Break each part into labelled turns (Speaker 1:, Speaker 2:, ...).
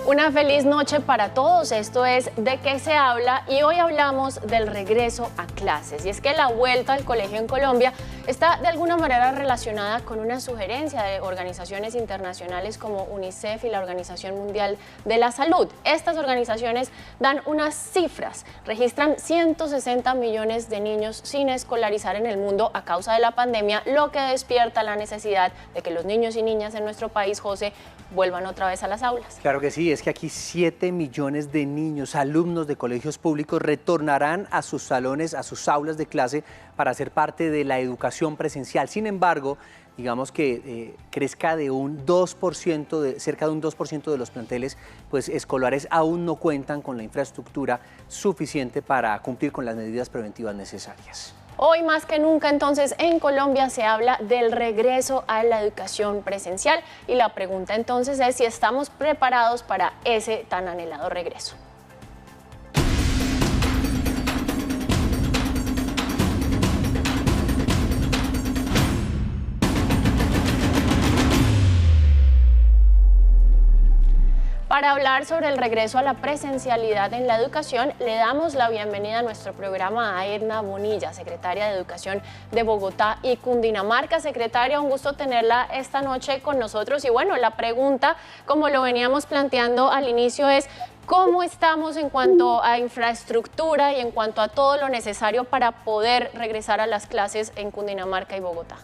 Speaker 1: Una feliz noche para todos. Esto es ¿De qué se habla? Y hoy hablamos del regreso a clases. Y es que la vuelta al colegio en Colombia está de alguna manera relacionada con una sugerencia de organizaciones internacionales como UNICEF y la Organización Mundial de la Salud. Estas organizaciones dan unas cifras, registran 160 millones de niños sin escolarizar en el mundo a causa de la pandemia, lo que despierta la necesidad de que los niños y niñas en nuestro país, José, vuelvan otra vez a las aulas.
Speaker 2: Claro que sí, es que aquí 7 millones de niños, alumnos de colegios públicos, retornarán a sus salones, a sus aulas de clase para ser parte de la educación presencial. Sin embargo, digamos que crezca de un 2%, cerca de un 2% de los planteles pues, escolares aún no cuentan con la infraestructura suficiente para cumplir con las medidas preventivas necesarias.
Speaker 1: Hoy más que nunca entonces en Colombia se habla del regreso a la educación presencial y la pregunta entonces es si estamos preparados para ese tan anhelado regreso. Para hablar sobre el regreso a la presencialidad en la educación, le damos la bienvenida a nuestro programa a Edna Bonilla, secretaria de Educación de Bogotá y Cundinamarca. Secretaria, un gusto tenerla esta noche con nosotros. Y bueno, la pregunta, como lo veníamos planteando al inicio, es ¿cómo estamos en cuanto a infraestructura y en cuanto a todo lo necesario para poder regresar a las clases en Cundinamarca y Bogotá?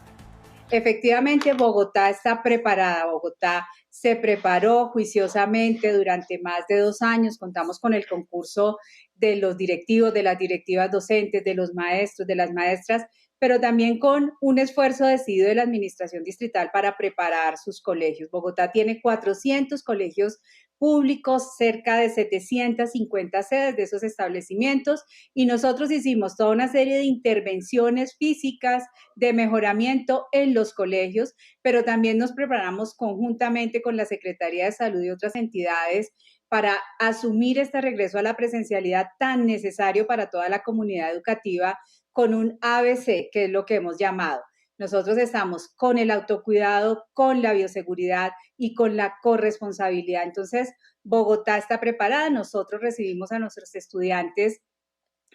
Speaker 3: Efectivamente, Bogotá está preparada. Bogotá se preparó juiciosamente durante más de 2 años. Contamos con el concurso de los directivos, de las directivas docentes, de los maestros, de las maestras, pero también con un esfuerzo decidido de la administración distrital para preparar sus colegios. Bogotá tiene 400 colegios públicos, cerca de 750 sedes de esos establecimientos, y nosotros hicimos toda una serie de intervenciones físicas de mejoramiento en los colegios, pero también nos preparamos conjuntamente con la Secretaría de Salud y otras entidades para asumir este regreso a la presencialidad tan necesario para toda la comunidad educativa con un ABC, que es lo que hemos llamado. Nosotros estamos con el autocuidado, con la bioseguridad y con la corresponsabilidad. Entonces, Bogotá está preparada. Nosotros recibimos a nuestros estudiantes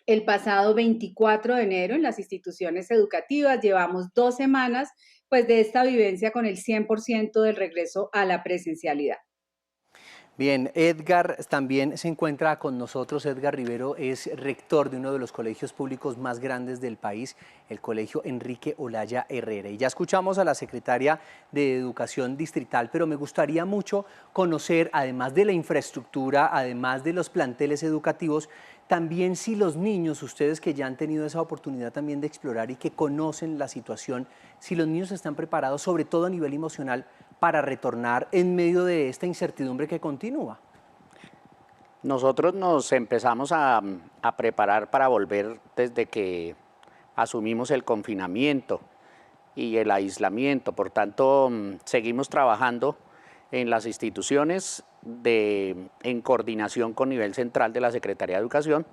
Speaker 3: el pasado 24 de enero en las instituciones educativas. Llevamos 2 semanas pues, de esta vivencia con el 100% del regreso a la presencialidad.
Speaker 2: Bien, Edgar también se encuentra con nosotros. Edgar Rivero es rector de uno de los colegios públicos más grandes del país, el Colegio Enrique Olaya Herrera. Y ya escuchamos a la secretaria de Educación Distrital, pero me gustaría mucho conocer, además de la infraestructura, además de los planteles educativos, también si los niños, ustedes que ya han tenido esa oportunidad también de explorar y que conocen la situación, si los niños están preparados, sobre todo a nivel emocional, para retornar en medio de esta incertidumbre que continúa.
Speaker 4: Nosotros nos empezamos a preparar para volver desde que asumimos el confinamiento y el aislamiento. Por tanto, seguimos trabajando en las instituciones en coordinación con nivel central de la Secretaría de Educación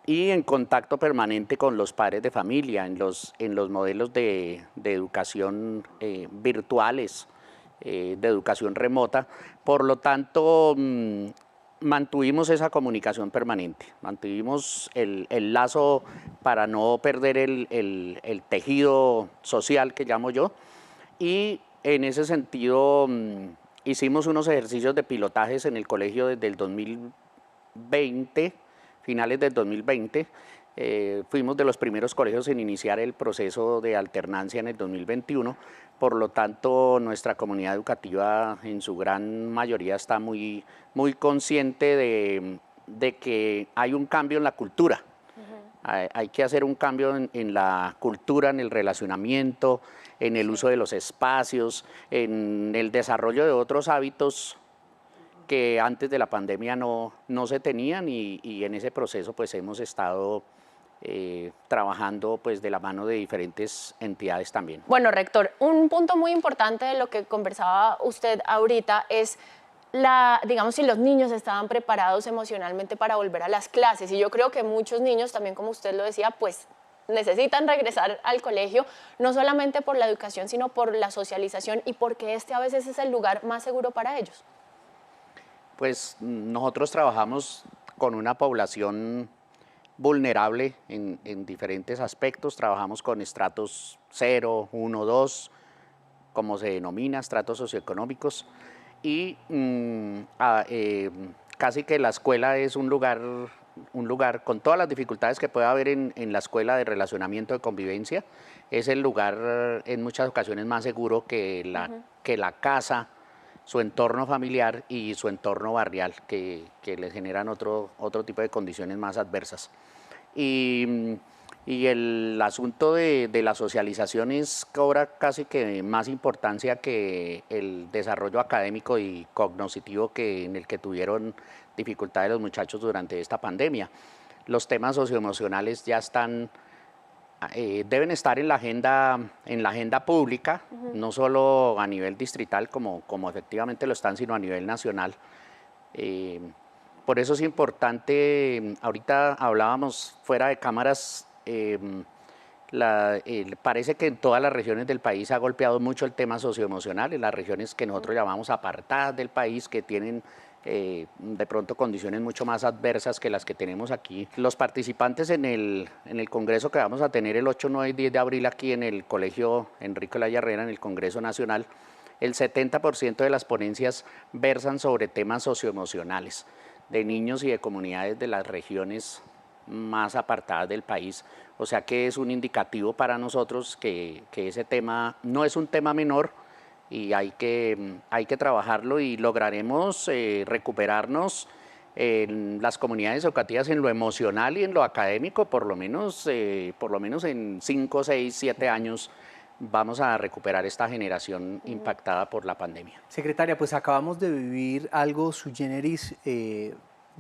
Speaker 4: y en contacto permanente con los padres de familia en los modelos de educación virtuales, de educación remota. Por lo tanto, mantuvimos esa comunicación permanente, mantuvimos el lazo para no perder el tejido social que llamo yo, y en ese sentido hicimos unos ejercicios de pilotajes en el colegio desde el 2020, finales del 2020, fuimos de los primeros colegios en iniciar el proceso de alternancia en el 2021, por lo tanto nuestra comunidad educativa en su gran mayoría está muy consciente de que hay un cambio en la cultura. Hay que hacer un cambio en la cultura, en el relacionamiento, en el uso de los espacios, en el desarrollo de otros hábitos que antes de la pandemia no se tenían, y en ese proceso pues hemos estado trabajando pues de la mano de diferentes entidades también.
Speaker 1: Bueno, rector, un punto muy importante de lo que conversaba usted ahorita es digamos, si los niños estaban preparados emocionalmente para volver a las clases, y yo creo que muchos niños, también como usted lo decía, pues necesitan regresar al colegio, no solamente por la educación, sino por la socialización y porque este a veces es el lugar más seguro para ellos.
Speaker 4: Pues nosotros trabajamos con una población vulnerable en diferentes aspectos, trabajamos con estratos 0, 1, 2, como se denomina, estratos socioeconómicos, y casi que la escuela es un lugar con todas las dificultades que puede haber en la escuela de relacionamiento, de convivencia, es el lugar en muchas ocasiones más seguro que la casa, su entorno familiar y su entorno barrial, que les generan otro tipo de condiciones más adversas. Y el asunto de la socialización cobra casi que más importancia que el desarrollo académico y cognoscitivo en el que tuvieron dificultades los muchachos durante esta pandemia. Los temas socioemocionales ya deben estar en la agenda pública, no solo a nivel distrital como efectivamente lo están, sino a nivel nacional. Por eso es importante, ahorita hablábamos fuera de cámaras, parece que en todas las regiones del país ha golpeado mucho el tema socioemocional, en las regiones que nosotros llamamos apartadas del país, que tienen de pronto condiciones mucho más adversas que las que tenemos aquí. Los participantes en el congreso que vamos a tener el 8, 9 y 10 de abril aquí en el Colegio Enrique Olaya Herrera, en el Congreso Nacional, el 70% de las ponencias versan sobre temas socioemocionales de niños y de comunidades de las regiones más apartadas del país. O sea que es un indicativo para nosotros que ese tema no es un tema menor y hay que trabajarlo y lograremos recuperarnos en las comunidades educativas en lo emocional y en lo académico, por lo menos en 5, 6, 7 años vamos a recuperar esta generación impactada por la pandemia.
Speaker 2: Secretaria, pues acabamos de vivir algo sui generis,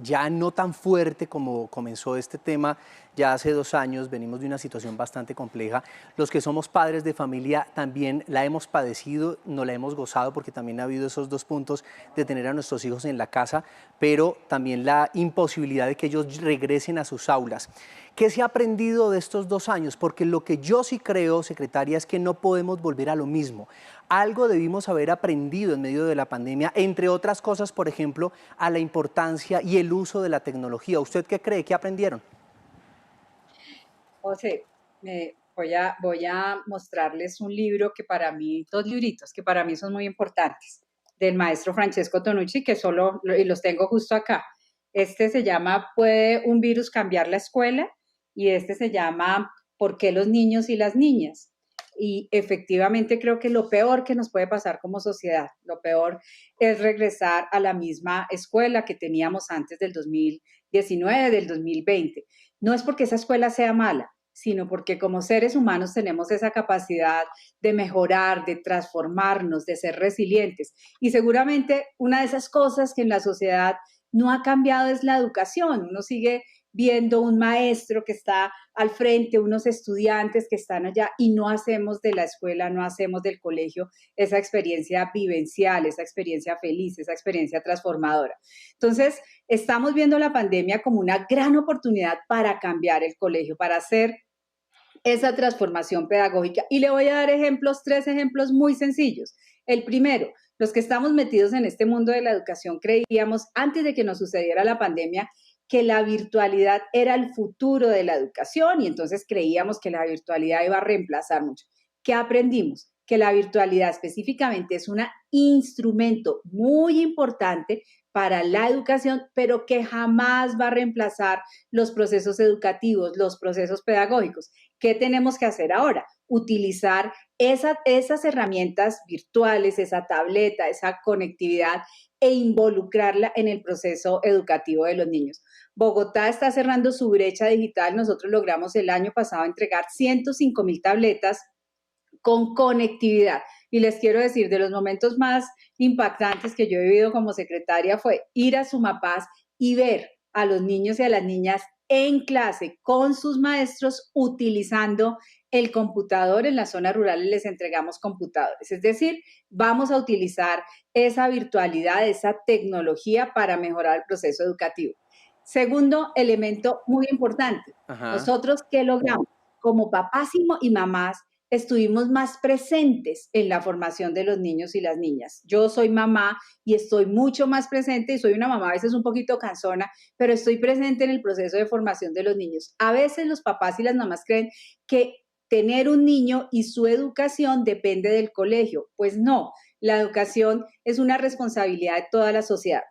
Speaker 2: ya no tan fuerte como comenzó este tema ya hace 2 años, venimos de una situación bastante compleja. Los que somos padres de familia también la hemos padecido, no la hemos gozado porque también ha habido esos 2 puntos de tener a nuestros hijos en la casa, pero también la imposibilidad de que ellos regresen a sus aulas. ¿Qué se ha aprendido de estos 2 años? Porque lo que yo sí creo, secretaria, es que no podemos volver a lo mismo. Algo debimos haber aprendido en medio de la pandemia, entre otras cosas, por ejemplo, a la importancia y el uso de la tecnología. ¿Usted qué cree? ¿Qué aprendieron?
Speaker 3: José, voy a mostrarles un libro que para mí, 2 libritos que para mí son muy importantes, del maestro Francesco Tonucci, que y los tengo justo acá. Este se llama ¿Puede un virus cambiar la escuela? Y este se llama ¿Por qué los niños y las niñas? Y efectivamente creo que lo peor que nos puede pasar como sociedad, lo peor es regresar a la misma escuela que teníamos antes del 2019, del 2020. No es porque esa escuela sea mala, sino porque como seres humanos tenemos esa capacidad de mejorar, de transformarnos, de ser resilientes. Y seguramente una de esas cosas que en la sociedad no ha cambiado es la educación. Uno sigue viendo un maestro que está al frente, unos estudiantes que están allá y no hacemos de la escuela, no hacemos del colegio esa experiencia vivencial, esa experiencia feliz, esa experiencia transformadora. Entonces, estamos viendo la pandemia como una gran oportunidad para cambiar el colegio, para hacer esa transformación pedagógica. Y le voy a dar 3 ejemplos muy sencillos. El primero, los que estamos metidos en este mundo de la educación creíamos, antes de que nos sucediera la pandemia, que la virtualidad era el futuro de la educación y entonces creíamos que la virtualidad iba a reemplazar mucho. ¿Qué aprendimos? Que la virtualidad específicamente es un instrumento muy importante para la educación, pero que jamás va a reemplazar los procesos educativos, los procesos pedagógicos. ¿Qué tenemos que hacer ahora? Utilizar esas herramientas virtuales, esa tableta, esa conectividad e involucrarla en el proceso educativo de los niños. Bogotá está cerrando su brecha digital. Nosotros logramos el año pasado entregar 105.000 tabletas con conectividad. Y les quiero decir, de los momentos más impactantes que yo he vivido como secretaria fue ir a Sumapaz y ver a los niños y a las niñas en clase con sus maestros utilizando el computador. En las zonas rurales les entregamos computadores. Es decir, vamos a utilizar esa virtualidad, esa tecnología para mejorar el proceso educativo. Segundo elemento muy importante, nosotros ¿qué logramos? Como papás y mamás, estuvimos más presentes en la formación de los niños y las niñas. Yo soy mamá y estoy mucho más presente, y soy una mamá a veces un poquito cansona, pero estoy presente en el proceso de formación de los niños. A veces los papás y las mamás creen que tener un niño y su educación depende del colegio. Pues no, la educación es una responsabilidad de toda la sociedad.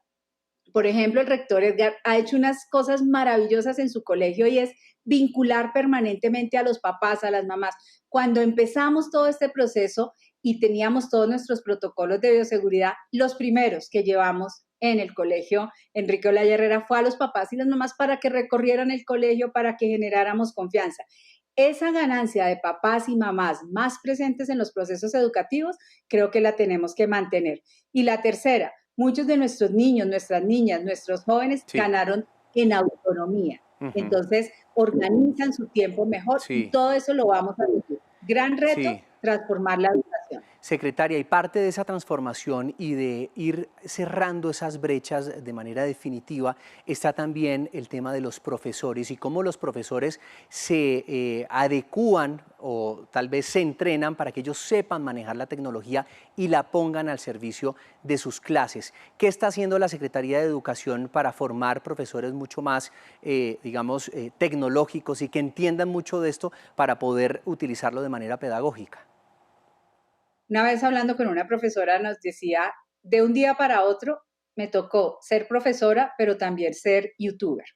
Speaker 3: Por ejemplo, el rector Edgar ha hecho unas cosas maravillosas en su colegio y es vincular permanentemente a los papás, a las mamás. Cuando empezamos todo este proceso y teníamos todos nuestros protocolos de bioseguridad, los primeros que llevamos en el colegio Enrique Olaya Herrera fue a los papás y las mamás para que recorrieran el colegio, para que generáramos confianza. Esa ganancia de papás y mamás más presentes en los procesos educativos, creo que la tenemos que mantener. Y la tercera, muchos de nuestros niños, nuestras niñas, nuestros jóvenes ganaron en autonomía. Entonces, organizan su tiempo mejor y todo eso lo vamos a vivir. Gran reto, transformar la educación.
Speaker 2: Secretaria, y parte de esa transformación y de ir cerrando esas brechas de manera definitiva está también el tema de los profesores y cómo los profesores se adecúan o tal vez se entrenan para que ellos sepan manejar la tecnología y la pongan al servicio de sus clases. ¿Qué está haciendo la Secretaría de Educación para formar profesores mucho más, digamos, tecnológicos y que entiendan mucho de esto para poder utilizarlo de manera pedagógica?
Speaker 3: Una vez hablando con una profesora nos decía, de un día para otro me tocó ser profesora, pero también ser youtuber.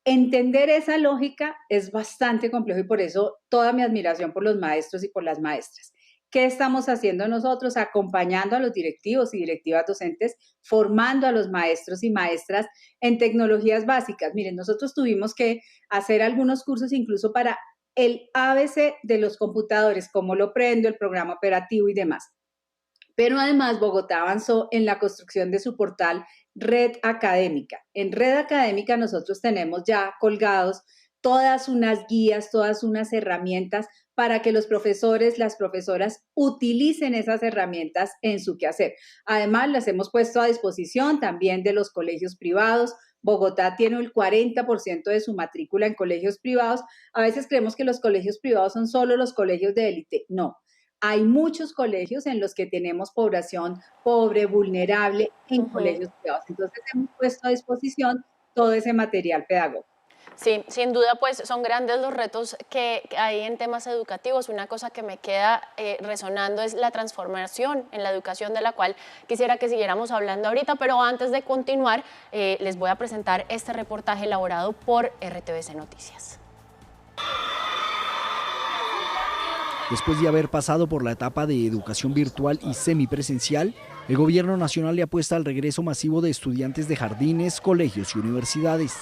Speaker 3: Entender esa lógica es bastante complejo y por eso toda mi admiración por los maestros y por las maestras. ¿Qué estamos haciendo nosotros? Acompañando a los directivos y directivas docentes, formando a los maestros y maestras en tecnologías básicas. Miren, nosotros tuvimos que hacer algunos cursos incluso para el ABC de los computadores, cómo lo prendo, el programa operativo y demás. Pero además Bogotá avanzó en la construcción de su portal Red Académica. En Red Académica nosotros tenemos ya colgados todas unas guías, todas unas herramientas para que los profesores, las profesoras utilicen esas herramientas en su quehacer. Además, las hemos puesto a disposición también de los colegios privados. Bogotá tiene el 40% de su matrícula en colegios privados. A veces creemos que los colegios privados son solo los colegios de élite. No, hay muchos colegios en los que tenemos población pobre, vulnerable en colegios privados. Entonces hemos puesto a disposición todo ese material pedagógico.
Speaker 1: Sí, sin duda pues son grandes los retos que hay en temas educativos. Una cosa que me queda resonando es la transformación en la educación, de la cual quisiera que siguiéramos hablando ahorita, pero antes de continuar les voy a presentar este reportaje elaborado por RTVC Noticias.
Speaker 5: Después de haber pasado por la etapa de educación virtual y semipresencial, el Gobierno Nacional le apuesta al regreso masivo de estudiantes de jardines, colegios y universidades.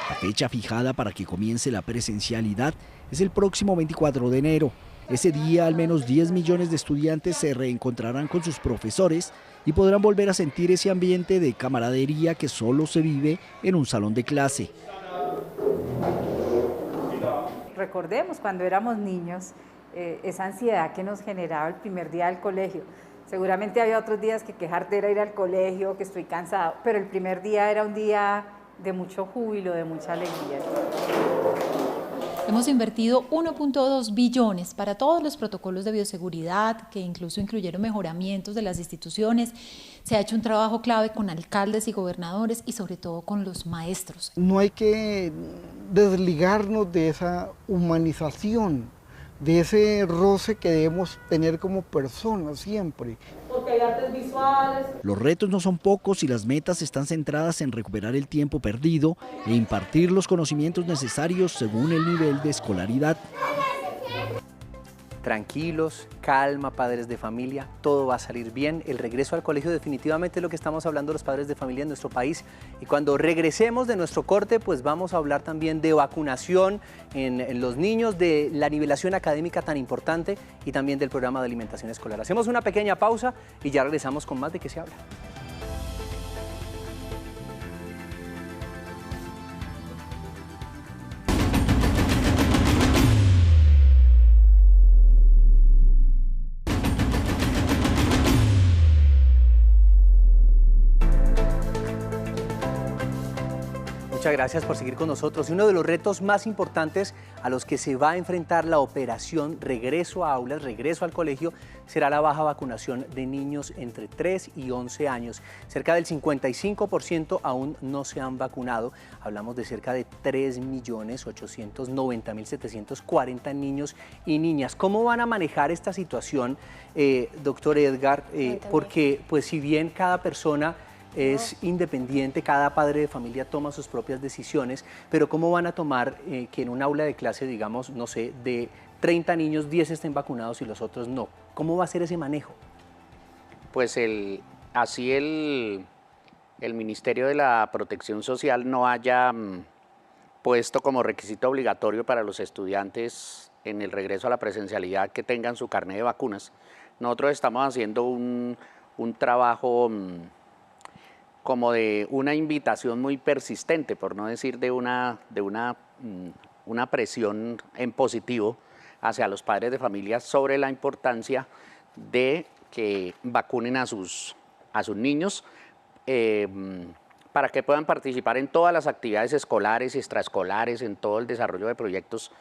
Speaker 5: La fecha fijada para que comience la presencialidad es el próximo 24 de enero. Ese día, al menos 10 millones de estudiantes se reencontrarán con sus profesores y podrán volver a sentir ese ambiente de camaradería que solo se vive en un salón de clase.
Speaker 6: Recordemos cuando éramos niños esa ansiedad que nos generaba el primer día del colegio. Seguramente había otros días que quejarte era ir al colegio, que estoy cansado, pero el primer día era un día de mucho júbilo, de mucha alegría.
Speaker 7: Hemos invertido 1.2 billones para todos los protocolos de bioseguridad, que incluso incluyeron mejoramientos de las instituciones. Se ha hecho un trabajo clave con alcaldes y gobernadores y sobre todo con los maestros.
Speaker 8: No hay que desligarnos de esa humanización, de ese roce que debemos tener como personas siempre.
Speaker 6: Porque hay artes visuales.
Speaker 5: Los retos no son pocos y las metas están centradas en recuperar el tiempo perdido e impartir los conocimientos necesarios según el nivel de escolaridad.
Speaker 2: Tranquilos, calma, padres de familia, todo va a salir bien. El regreso al colegio definitivamente es lo que estamos hablando los padres de familia en nuestro país. Y cuando regresemos de nuestro corte, pues vamos a hablar también de vacunación en los niños, de la nivelación académica tan importante y también del programa de alimentación escolar. Hacemos una pequeña pausa y ya regresamos con más de qué se habla. Muchas gracias por seguir con nosotros. Y uno de los retos más importantes a los que se va a enfrentar la operación Regreso a Aulas, Regreso al Colegio, será la baja vacunación de niños entre 3 y 11 años. Cerca del 55% aún no se han vacunado. Hablamos de cerca de 3.890.740 niños y niñas. ¿Cómo van a manejar esta situación, doctor Edgar? Porque, pues, si bien cada persona es independiente, cada padre de familia toma sus propias decisiones, pero ¿cómo van a tomar que en un aula de clase, digamos, no sé, de 30 niños, 10 estén vacunados y los otros no? ¿Cómo va a ser ese manejo?
Speaker 4: Pues el Ministerio de la Protección Social no haya puesto como requisito obligatorio para los estudiantes en el regreso a la presencialidad que tengan su carnet de vacunas. Nosotros estamos haciendo un trabajo como de una invitación muy persistente, por no decir de una presión en positivo hacia los padres de familia sobre la importancia de que vacunen a sus niños para que puedan participar en todas las actividades escolares y extraescolares, en todo el desarrollo de proyectos,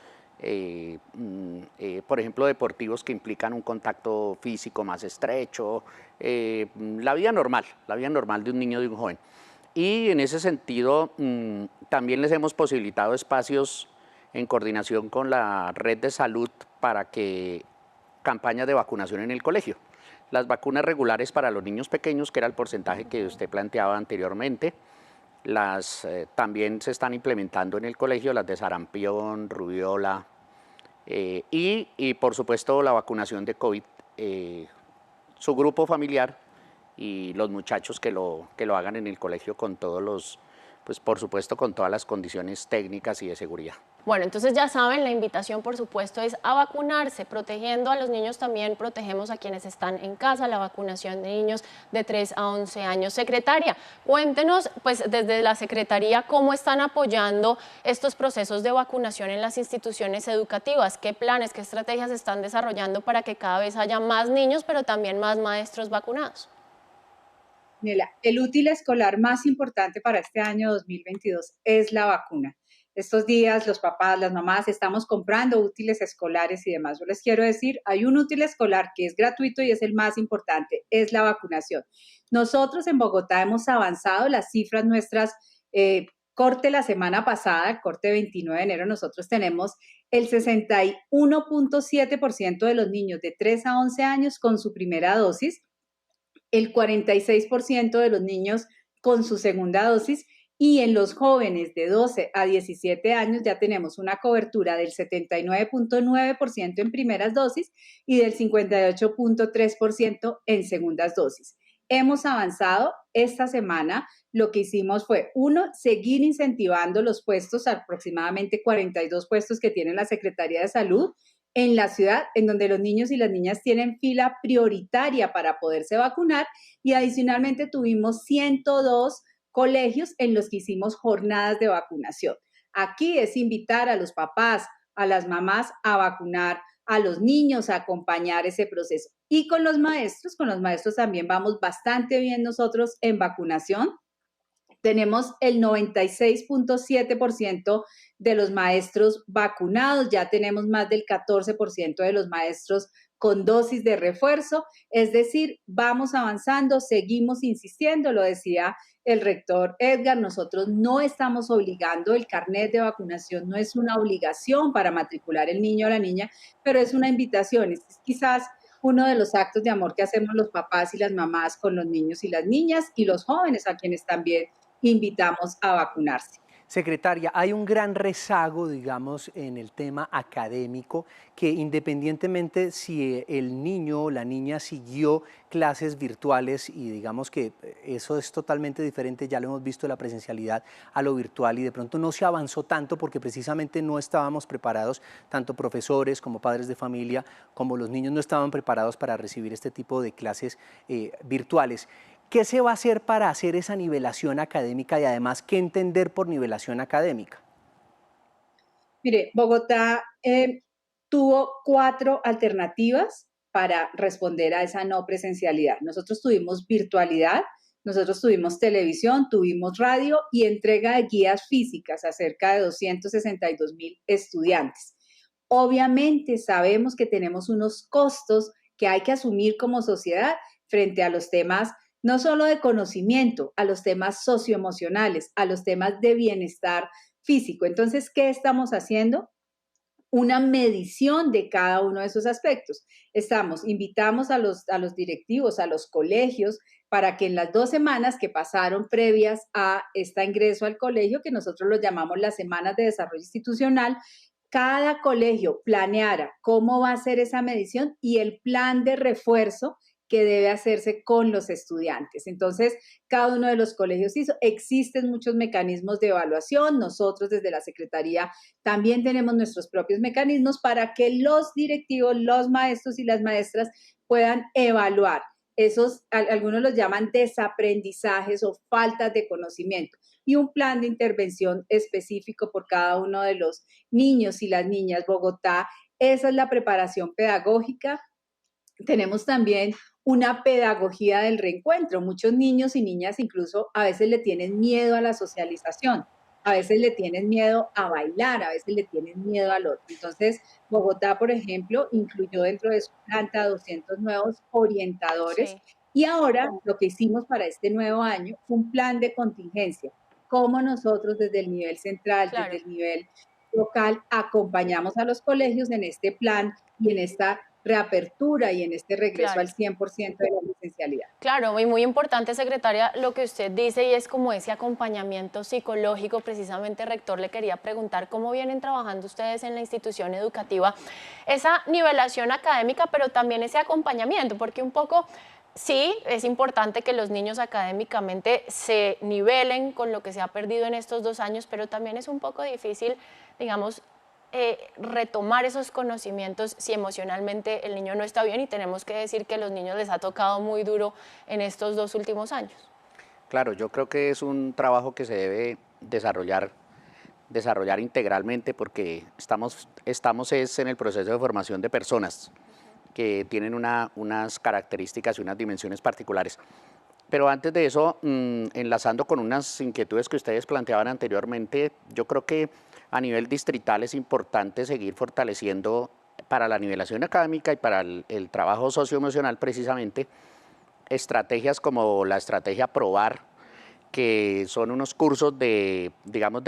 Speaker 4: por ejemplo, deportivos que implican un contacto físico más estrecho, la vida normal de un niño, de un joven. Y en ese sentido, también les hemos posibilitado espacios en coordinación con la red de salud para que campañas de vacunación en el colegio. Las vacunas regulares para los niños pequeños, que era el porcentaje que usted planteaba anteriormente, también se están implementando en el colegio, las de sarampión, rubiola y por supuesto la vacunación de COVID, su grupo familiar y los muchachos que lo hagan en el colegio con todos los, pues por supuesto con todas las condiciones técnicas y de seguridad.
Speaker 1: Bueno, entonces ya saben, la invitación por supuesto es a vacunarse, protegiendo a los niños también protegemos a quienes están en casa, la vacunación de niños de 3 a 11 años. Secretaria, cuéntenos pues desde la Secretaría cómo están apoyando estos procesos de vacunación en las instituciones educativas, qué planes, qué estrategias están desarrollando para que cada vez haya más niños, pero también más maestros vacunados.
Speaker 3: Mira, el útil escolar más importante para este año 2022 es la vacuna. Estos días los papás, las mamás estamos comprando útiles escolares y demás. Yo les quiero decir, hay un útil escolar que es gratuito y es el más importante, es la vacunación. Nosotros en Bogotá hemos avanzado las cifras nuestras, corte la semana pasada, el corte 29 de enero, nosotros tenemos el 61.7% de los niños de 3 a 11 años con su primera dosis, el 46% de los niños con su segunda dosis y en los jóvenes de 12 a 17 años ya tenemos una cobertura del 79.9% en primeras dosis y del 58.3% en segundas dosis. Hemos avanzado esta semana. Lo que hicimos fue, uno, seguir incentivando los puestos, aproximadamente 42 puestos que tiene la Secretaría de Salud, en la ciudad, en donde los niños y las niñas tienen fila prioritaria para poderse vacunar y adicionalmente tuvimos 102 colegios en los que hicimos jornadas de vacunación. Aquí es invitar a los papás, a las mamás a vacunar a los niños, a acompañar ese proceso. Y con los maestros también vamos bastante bien nosotros en vacunación. Tenemos el 96.7% de los maestros vacunados, ya tenemos más del 14% de los maestros con dosis de refuerzo, es decir, vamos avanzando, seguimos insistiendo, lo decía el rector Edgar, nosotros no estamos obligando, el carnet de vacunación no es una obligación para matricular el niño o la niña, pero es una invitación, es quizás uno de los actos de amor que hacemos los papás y las mamás con los niños y las niñas y los jóvenes a quienes también invitamos a vacunarse.
Speaker 2: Secretaria, hay un gran rezago, digamos, en el tema académico, que independientemente si el niño o la niña siguió clases virtuales y digamos que eso es totalmente diferente, ya lo hemos visto, la presencialidad a lo virtual y de pronto no se avanzó tanto porque precisamente no estábamos preparados, tanto profesores como padres de familia, como los niños no estaban preparados para recibir este tipo de clases virtuales. ¿Qué se va a hacer para hacer esa nivelación académica y además qué entender por nivelación académica?
Speaker 3: Mire, Bogotá tuvo 4 alternativas para responder a esa no presencialidad. Nosotros tuvimos virtualidad, nosotros tuvimos televisión, tuvimos radio y entrega de guías físicas a cerca de 262.000 estudiantes. Obviamente sabemos que tenemos unos costos que hay que asumir como sociedad frente a los temas no solo de conocimiento, a los temas socioemocionales, a los temas de bienestar físico. Entonces, ¿qué estamos haciendo? Una medición de cada uno de esos aspectos. Invitamos a los directivos, a los colegios, para que en las 2 semanas que pasaron previas a este ingreso al colegio, que nosotros lo llamamos las semanas de desarrollo institucional, cada colegio planeara cómo va a ser esa medición y el plan de refuerzo que debe hacerse con los estudiantes. Entonces, cada uno de los colegios hizo. Existen muchos mecanismos de evaluación. Nosotros desde la Secretaría también tenemos nuestros propios mecanismos para que los directivos, los maestros y las maestras puedan evaluar esos, algunos los llaman desaprendizajes o faltas de conocimiento, y un plan de intervención específico por cada uno de los niños y las niñas. Bogotá, esa es la preparación pedagógica. Tenemos también una pedagogía del reencuentro. Muchos niños y niñas incluso a veces le tienen miedo a la socialización, a veces le tienen miedo a bailar, a veces le tienen miedo al otro. Entonces, Bogotá, por ejemplo, incluyó dentro de su planta 200 nuevos orientadores,
Speaker 1: Sí.
Speaker 3: y ahora lo que hicimos para este nuevo año fue un plan de contingencia. Cómo nosotros desde el nivel central,
Speaker 1: Claro.
Speaker 3: desde el nivel local, acompañamos a los colegios en este plan y en esta reapertura y en este regreso
Speaker 1: Claro.
Speaker 3: al 100% de la presencialidad.
Speaker 1: Claro, y muy importante, secretaria, lo que usted dice, y es como ese acompañamiento psicológico. Precisamente, rector, le quería preguntar cómo vienen trabajando ustedes en la institución educativa esa nivelación académica, pero también ese acompañamiento, porque un poco sí es importante que los niños académicamente se nivelen con lo que se ha perdido en estos 2 años, pero también es un poco difícil, digamos, retomar esos conocimientos si emocionalmente el niño no está bien, y tenemos que decir que a los niños les ha tocado muy duro en estos 2 últimos años.
Speaker 4: Claro, yo creo que es un trabajo que se debe desarrollar integralmente, porque estamos en el proceso de formación de personas que tienen unas características y unas dimensiones particulares. Pero antes de eso, enlazando con unas inquietudes que ustedes planteaban anteriormente, yo creo que a nivel distrital es importante seguir fortaleciendo para la nivelación académica y para el trabajo socioemocional precisamente estrategias como la estrategia Probar, que son unos cursos de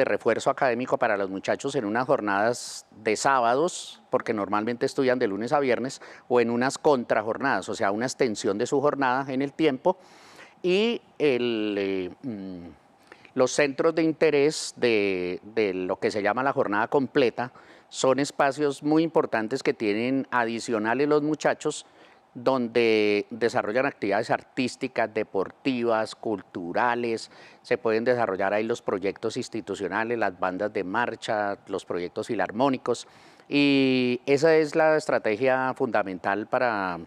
Speaker 4: refuerzo académico para los muchachos en unas jornadas de sábados, porque normalmente estudian de lunes a viernes, o en unas contrajornadas, o sea, una extensión de su jornada en el tiempo, y los centros de interés de lo que se llama la jornada completa son espacios muy importantes que tienen adicionales los muchachos, donde desarrollan actividades artísticas, deportivas, culturales. Se pueden desarrollar ahí los proyectos institucionales, las bandas de marcha, los proyectos filarmónicos, y esa es la estrategia fundamental para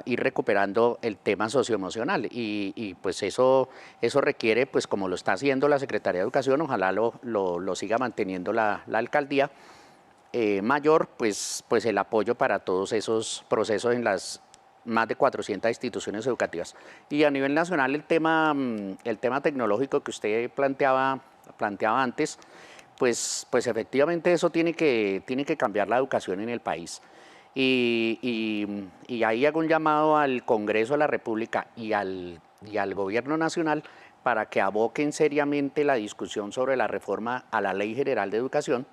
Speaker 4: ir recuperando el tema socioemocional, y pues eso requiere, pues como lo está haciendo la Secretaría de Educación, ojalá lo siga manteniendo la alcaldía, mayor, pues el apoyo para todos esos procesos en las más de 400 instituciones educativas. Y a nivel nacional, el tema tecnológico que usted planteaba antes, pues efectivamente eso tiene que cambiar la educación en el país. Y ahí hago un llamado al Congreso de la República y al Gobierno Nacional para que aboquen seriamente la discusión sobre la reforma a la Ley General de Educación,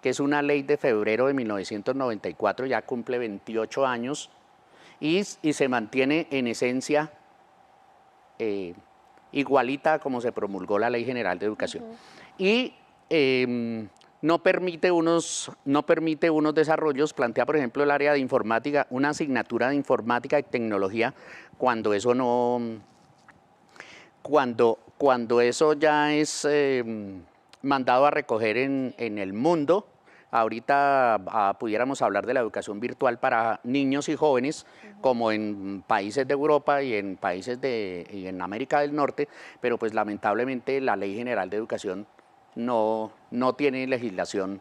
Speaker 4: que es una ley de febrero de 1994, ya cumple 28 años, y se mantiene en esencia igualita como se promulgó la Ley General de Educación. Y no permite unos desarrollos. Plantea, por ejemplo, el área de informática, una asignatura de informática y tecnología, cuando eso no, cuando eso ya es mandado a recoger en el mundo. Ahorita pudiéramos hablar de la educación virtual para niños y jóvenes, como en países de Europa y en países y en América del Norte, pero pues lamentablemente la Ley General de Educación no tiene legislación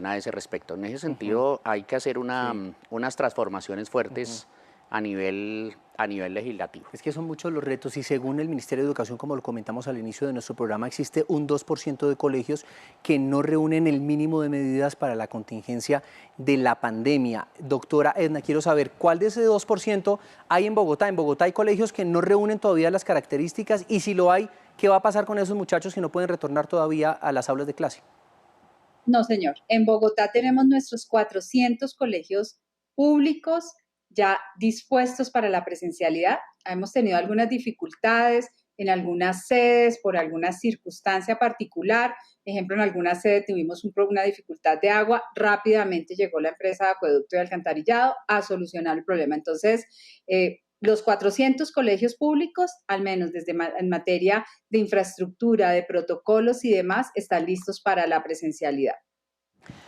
Speaker 4: a ese respecto. En ese sentido hay que hacer unas transformaciones fuertes a nivel legislativo.
Speaker 2: Es que son muchos los retos y según el Ministerio de Educación, como lo comentamos al inicio de nuestro programa, existe un 2% de colegios que no reúnen el mínimo de medidas para la contingencia de la pandemia. Doctora Edna, quiero saber, ¿cuál de ese 2% hay en Bogotá? En Bogotá hay colegios que no reúnen todavía las características y si lo hay, ¿qué va a pasar con esos muchachos que no pueden retornar todavía a las aulas de clase?
Speaker 3: No, señor. En Bogotá tenemos nuestros 400 colegios públicos ya dispuestos para la presencialidad. Hemos tenido algunas dificultades en algunas sedes por alguna circunstancia particular. Ejemplo, en alguna sede tuvimos una dificultad de agua. Rápidamente llegó la empresa de acueducto y alcantarillado a solucionar el problema. Entonces, los 400 colegios públicos, al menos en materia de infraestructura, de protocolos y demás, están listos para la presencialidad.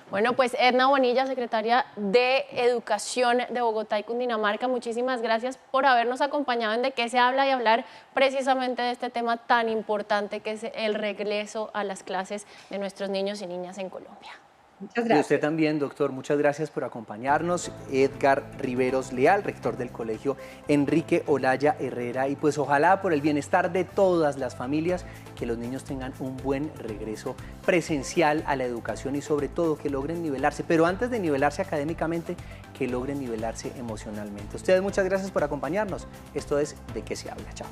Speaker 1: Bueno, pues Edna Bonilla, secretaria de Educación de Bogotá y Cundinamarca, muchísimas gracias por habernos acompañado en De qué se habla y hablar precisamente de este tema tan importante que es el regreso a las clases de nuestros niños y niñas en Colombia.
Speaker 3: Muchas gracias.
Speaker 2: Y usted también, doctor, muchas gracias por acompañarnos. Edgar Riveros Leal, rector del colegio Enrique Olaya Herrera, y pues ojalá por el bienestar de todas las familias que los niños tengan un buen regreso presencial a la educación y sobre todo que logren nivelarse, pero antes de nivelarse académicamente, que logren nivelarse emocionalmente. Ustedes muchas gracias por acompañarnos. Esto es De qué se habla. Chao.